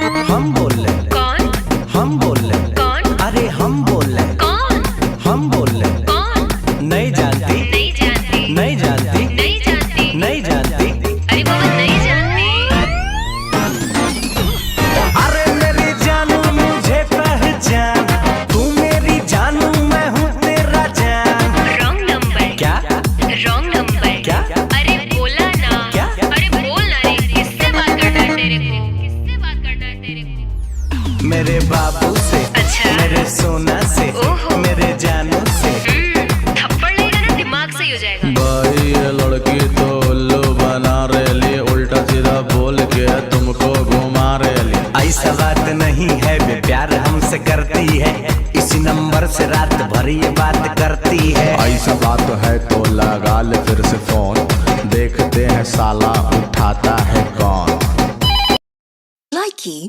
हम बोल रहे। कौन? हम बोल रहे। कौन? अरे हम बोल रहे। कौन? हम बोल रहे। कौन? नहीं जानती? नहीं जानती। नहीं जानती? नहीं जानती। नहीं जानती? अरे बाबा नहीं जानती। अरे मेरी जानू मुझे पहचान, तू मेरी जानू मैं हूँ तेरा जान। Wrong number. क्या? Wrong number. क्या? अरे बोला ना। क्या? अरे बोल ना रे, किससे बात करना है तेरे को? किससे बात करना है तेरे को? मेरे बाबू से। अच्छा। मेरे सोना से। ओहो। मेरे जानू से। थप्पड़ लगेगा ना दिमाग सही हो जाएगा। भाई ये लड़की तो उल्लू बना रही, उल्टा सीधा बोल के तुमको घुमा रही। ऐसा बात नहीं है, वे प्यार हमसे करती है, इसी नंबर से रात भर ये बात करती है। ऐसा बात है तो लगा ले फिर से फोन, देखते हैं साला उठाता है कौन। Likey